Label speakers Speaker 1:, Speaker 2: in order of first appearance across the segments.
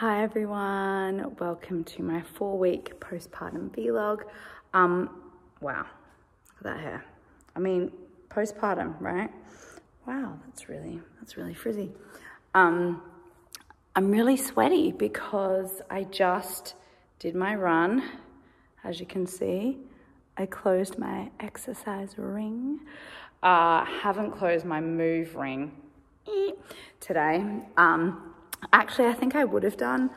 Speaker 1: Hi everyone, welcome to my 4-week postpartum vlog. Wow, look at that hair. I mean, postpartum, right? Wow, that's really frizzy. I'm really sweaty because I just did my run. As you can see, I closed my exercise ring. Haven't closed my move ring today. Actually, I think I would have done,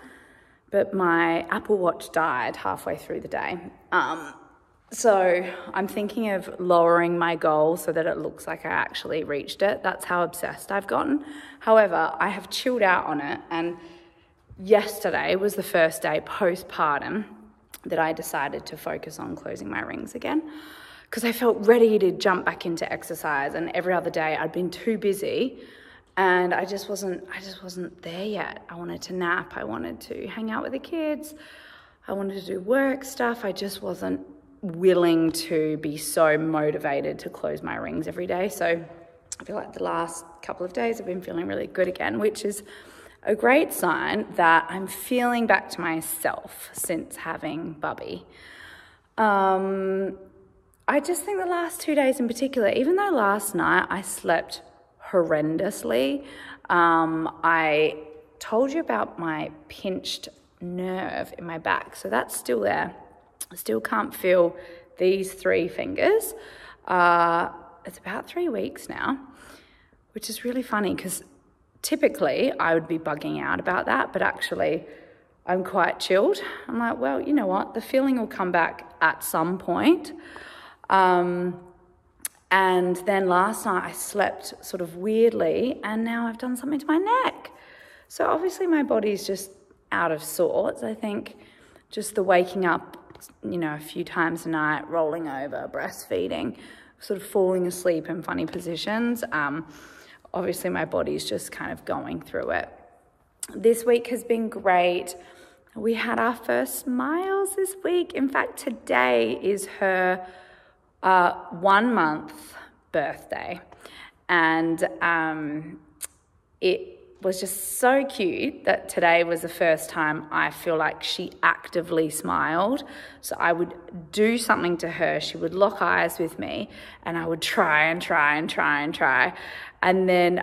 Speaker 1: but my Apple Watch died halfway through the day. So I'm thinking of lowering my goal so that it looks like I actually reached it. That's how obsessed I've gotten. However, I have chilled out on it, and yesterday was the first day postpartum that I decided to focus on closing my rings again, because I felt ready to jump back into exercise, and every other day I'd been too busy. And I just wasn't there yet. I wanted to nap. I wanted to hang out with the kids. I wanted to do work stuff. I just wasn't willing to be so motivated to close my rings every day. So I feel like the last couple of days I've been feeling really good again, which is a great sign that I'm feeling back to myself since having Bubby. I just think the last 2 days in particular, even though last night I slept horrendously. I told you about my pinched nerve in my back, so that's still there. I still can't feel these 3 fingers. It's about 3 weeks now, which is really funny because typically I would be bugging out about that, but actually I'm quite chilled. I'm like, well, you know what? The feeling will come back at some point. And then last night I slept sort of weirdly, and now I've done something to my neck. So obviously my body's just out of sorts. I think just the waking up, a few times a night, rolling over, breastfeeding, sort of falling asleep in funny positions. Obviously my body's just kind of going through it. This week has been great. We had our first smiles this week. In fact, today is her 1 month birthday, and it was just so cute that today was the first time I feel like she actively smiled. So I would do something to her, she would lock eyes with me, and I would try, and then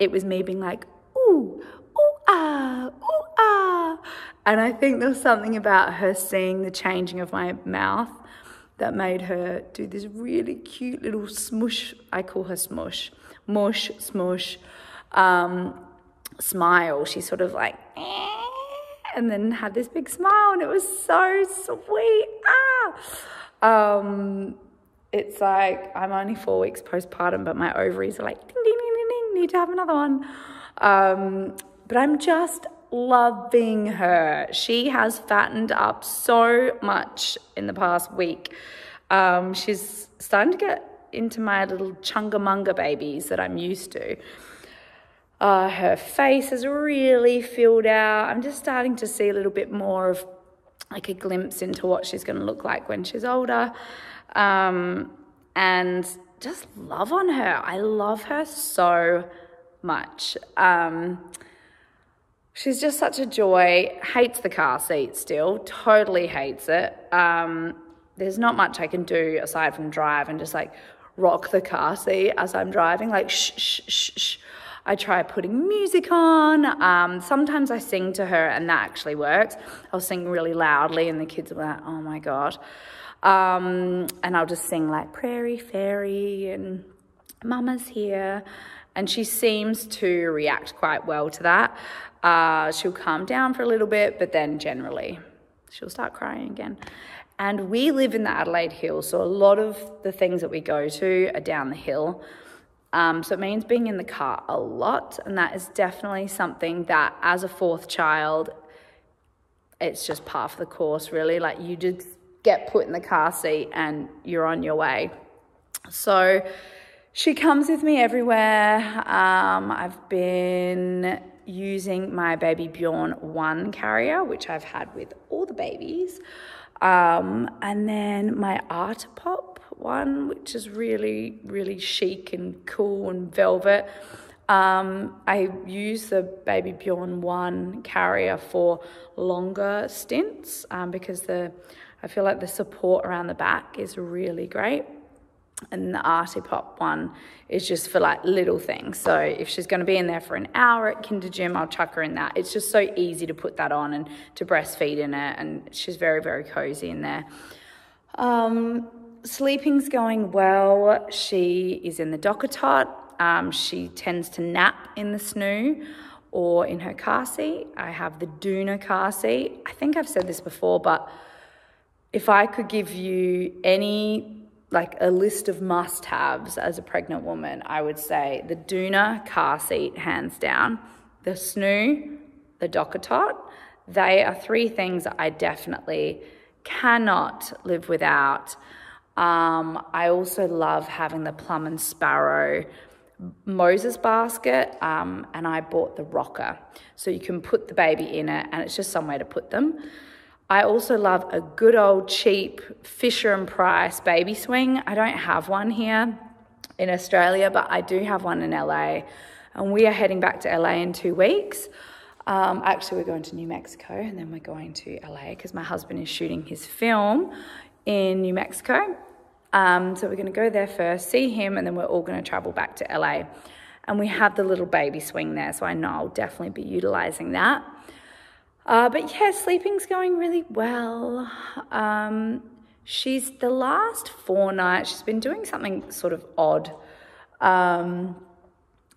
Speaker 1: it was me being like, ooh, ah, and I think there was something about her seeing the changing of my mouth that made her do this really cute little smush, I call her smush, mush, smush, smile. She sort of like, and then had this big smile, and it was so sweet. It's like, I'm only 4 weeks postpartum, but my ovaries are like, ding, ding, ding, ding, ding, need to have another one. But I'm just loving her. She has fattened up so much in the past week. She's starting to get into my little chungamunga babies that I'm used to. Her face is really filled out. I'm just starting to see a little bit more of like a glimpse into what she's going to look like when she's older. And just love on her. I love her so much. She's just such a joy, hates the car seat still, totally hates it. There's not much I can do aside from drive and just like rock the car seat as I'm driving, like shh, shh, shh, shh. I try putting music on. Sometimes I sing to her and that actually works. I'll sing really loudly and the kids are like, oh my God. And I'll just sing like Prairie, Fairy and Mama's here. And she seems to react quite well to that. She'll calm down for a little bit, but then generally she'll start crying again. And we live in the Adelaide Hills, so a lot of the things that we go to are down the hill. So it means being in the car a lot, and that is definitely something that as a 4th child, it's just par for the course, really. Like you just get put in the car seat and you're on your way. So she comes with me everywhere. I've been using my baby Bjorn 1 carrier, which I've had with all the babies. And then my Artipop one, which is really, really chic and cool and velvet. I use the Baby Bjorn 1 carrier for longer stints because I feel like the support around the back is really great. And the Artipop one is just for like little things. So if she's going to be in there for an hour at kinder gym, I'll chuck her in that. It's just so easy to put that on and to breastfeed in it. And she's very, very cozy in there. Sleeping's going well. She is in the docker tot. She tends to nap in the snoo or in her car seat. I have the Doona car seat. I think I've said this before, but if I could give you like a list of must-haves as a pregnant woman, I would say the Doona car seat, hands down, the snoo, the docker tot. They are 3 things that I definitely cannot live without. I also love having the Plum and Sparrow Moses basket, and I bought the rocker. So you can put the baby in it and it's just somewhere to put them. I also love a good old cheap Fisher & Price baby swing. I don't have one here in Australia, but I do have one in LA. And we are heading back to LA in 2 weeks. Actually, we're going to New Mexico and then we're going to LA because my husband is shooting his film in New Mexico. So we're going to go there first, see him, and then we're all going to travel back to LA. And we have the little baby swing there, so I know I'll definitely be utilising that. But yeah, sleeping's going really well. She's the last 4 nights, she's been doing something sort of odd.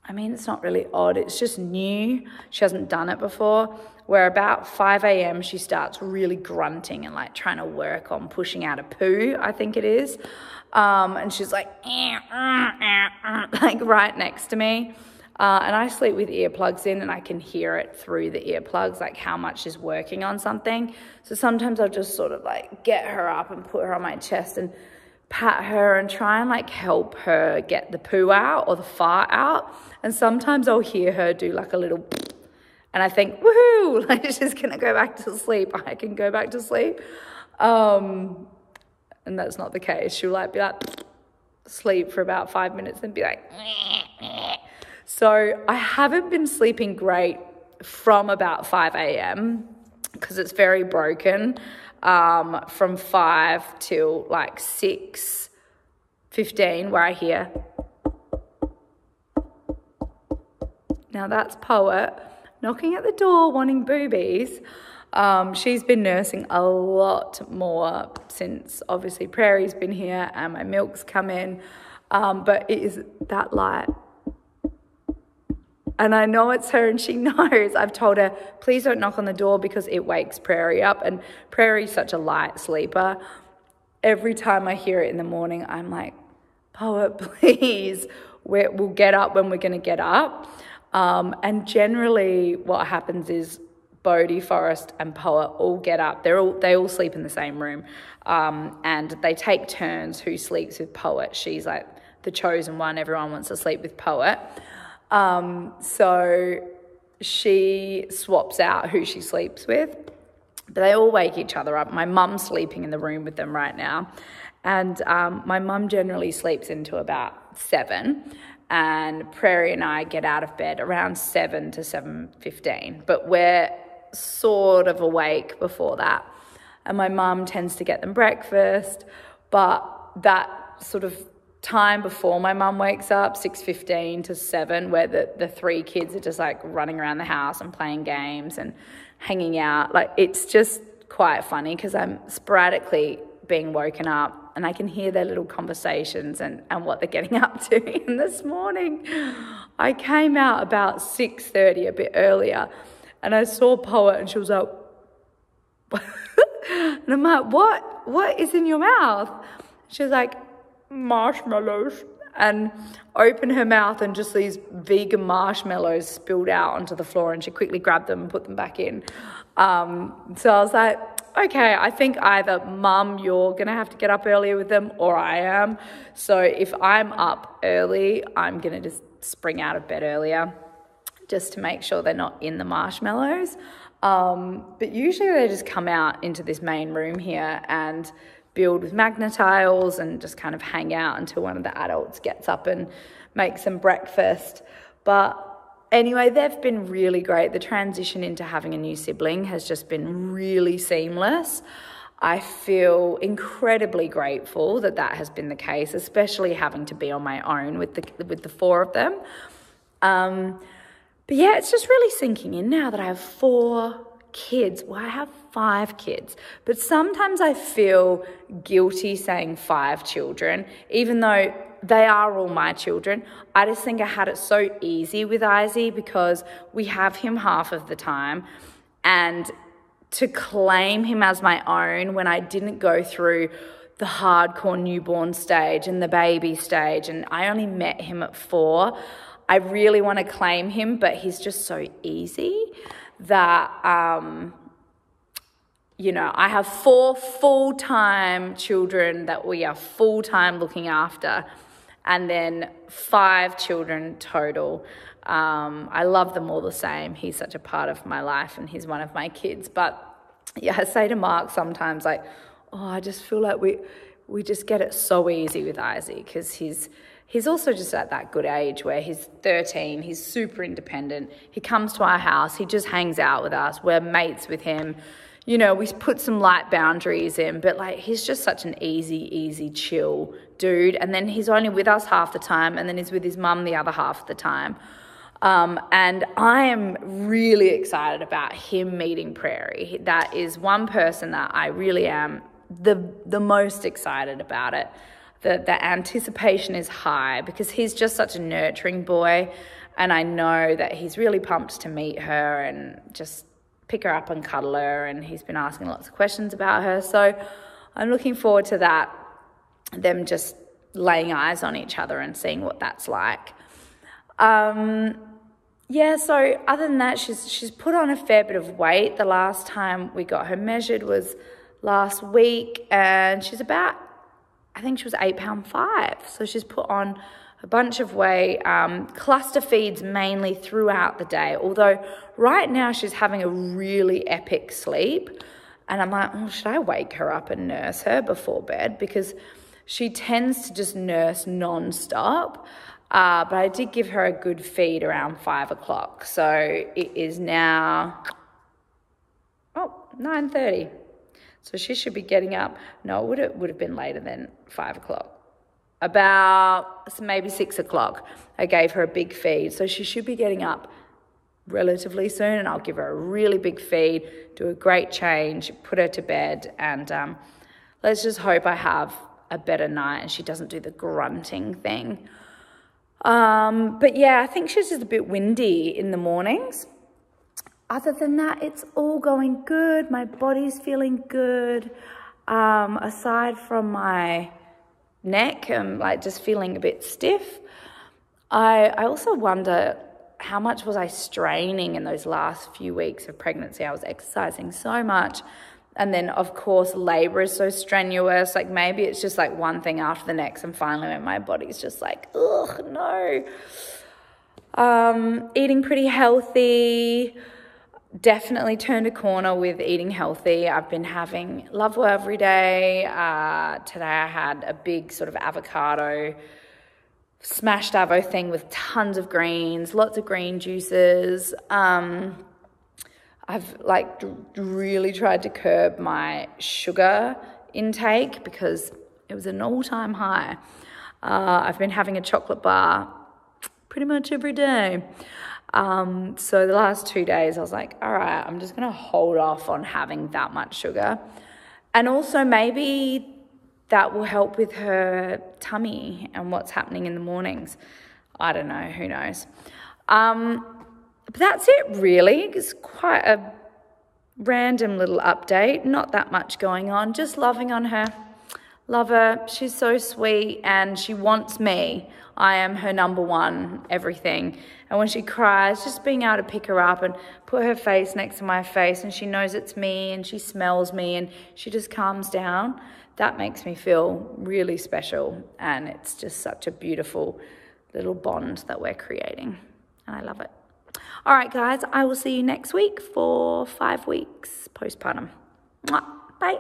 Speaker 1: I mean, it's not really odd, it's just new. She hasn't done it before. Where about 5 a.m. she starts really grunting and like trying to work on pushing out a poo, I think it is. And she's like, like right next to me. And I sleep with earplugs in and I can hear it through the earplugs, like how much she's working on something. So sometimes I'll just sort of like get her up and put her on my chest and pat her and try and like help her get the poo out or the fart out. And sometimes I'll hear her do like a little and I think, woohoo, like she's going to go back to sleep. I can go back to sleep. And that's not the case. She'll like be like, sleep for about 5 minutes and be like, So I haven't been sleeping great from about 5 a.m. because it's very broken, from 5 till like 6:15 where I hear. Now that's Poet knocking at the door wanting boobies. She's been nursing a lot more since obviously Prairie's been here and my milk's come in, but it is that light. And I know it's her and she knows. I've told her, please don't knock on the door because it wakes Prairie up. And Prairie's such a light sleeper. Every time I hear it in the morning, I'm like, Poet, please. We'll get up when we're going to get up. And generally what happens is Bodhi, Forrest and Poet all get up. They all sleep in the same room. And they take turns who sleeps with Poet. She's like the chosen one. Everyone wants to sleep with Poet. So she swaps out who she sleeps with, but they all wake each other up. My mum's sleeping in the room with them right now. And, my mum generally sleeps into about 7 and Prairie and I get out of bed around 7 to 7:15, but we're sort of awake before that. And my mum tends to get them breakfast, but that sort of time before my mum wakes up, 6:15 to 7, where the 3 kids are just like running around the house and playing games and hanging out. Like it's just quite funny because I'm sporadically being woken up and I can hear their little conversations and what they're getting up to. And this morning I came out about 6:30, a bit earlier, and I saw Poet and she was like, and I'm like, what is in your mouth? She was like, marshmallows, and opened her mouth and just these vegan marshmallows spilled out onto the floor and she quickly grabbed them and put them back in. So I was like, okay, I think either Mum, you're going to have to get up earlier with them or I am. So if I'm up early, I'm going to just spring out of bed earlier just to make sure they're not in the marshmallows. But usually they just come out into this main room here and build with magnetiles and just kind of hang out until one of the adults gets up and makes them breakfast. But anyway, they've been really great. The transition into having a new sibling has just been really seamless. I feel incredibly grateful that that has been the case, especially having to be on my own with the four of them. But yeah, it's just really sinking in now that I have 4 kids. Well, I have 5 kids, but sometimes I feel guilty saying 5 children, even though they are all my children. I just think I had it so easy with Izzy because we have him half of the time, and to claim him as my own when I didn't go through the hardcore newborn stage and the baby stage, and I only met him at 4, I really want to claim him, but he's just so easy that, you know, I have 4 full-time children that we are full-time looking after, and then 5 children total. I love them all the same. He's such a part of my life, and he's one of my kids. But yeah, I say to Mark sometimes, like, oh, I just feel like we just get it so easy with Izzy, because he's also just at that good age where he's 13, he's super independent. He comes to our house, he just hangs out with us, we're mates with him. You know, we put some light boundaries in, but like he's just such an easy, chill dude. And then he's only with us half the time, and then he's with his mum the other half of the time. And I am really excited about him meeting Prairie. That is one person that I really am the most excited about it. The anticipation is high because he's just such a nurturing boy, and I know that he's really pumped to meet her and just pick her up and cuddle her, and he's been asking lots of questions about her. So I'm looking forward to that, them just laying eyes on each other and seeing what that's like. Yeah, so other than that, she's put on a fair bit of weight. The last time we got her measured was last week, and she's about, I think she was 8.5 pounds. So she's put on a bunch of weight, cluster feeds mainly throughout the day. Although right now she's having a really epic sleep, and I'm like, oh, should I wake her up and nurse her before bed? Because she tends to just nurse non-stop. But I did give her a good feed around 5 o'clock. So it is now, 9:30. So she should be getting up. No, it would have been later than 5 o'clock. About maybe 6 o'clock, I gave her a big feed. So she should be getting up relatively soon, and I'll give her a really big feed, do a great change, put her to bed, and let's just hope I have a better night and she doesn't do the grunting thing. But yeah, I think she's just a bit windy in the mornings. Other than that, it's all going good. My body's feeling good. Aside from my neck, I'm like just feeling a bit stiff. I also wonder how much was I straining in those last few weeks of pregnancy. I was exercising so much. And then, of course, labor is so strenuous. Like maybe it's just like one thing after the next. And finally, when my body's just like, ugh, no. Eating pretty healthy. Definitely turned a corner with eating healthy. I've been having Lovewell every day. Today I had a big sort of avocado, smashed avo thing with tons of greens, lots of green juices. I've like really tried to curb my sugar intake because it was an all-time high. I've been having a chocolate bar pretty much every day. So the last 2 days I was like, all right, I'm just going to hold off on having that much sugar. And also maybe that will help with her tummy and what's happening in the mornings. I don't know, who knows. But that's it really. It's quite a random little update. Not that much going on. Just loving on her. Love her. She's so sweet and she wants me. I am her number one everything. And when she cries, just being able to pick her up and put her face next to my face and she knows it's me and she smells me and she just calms down. That makes me feel really special, and it's just such a beautiful little bond that we're creating, and I love it. All right, guys, I will see you next week for 5 weeks postpartum. Mwah. Bye.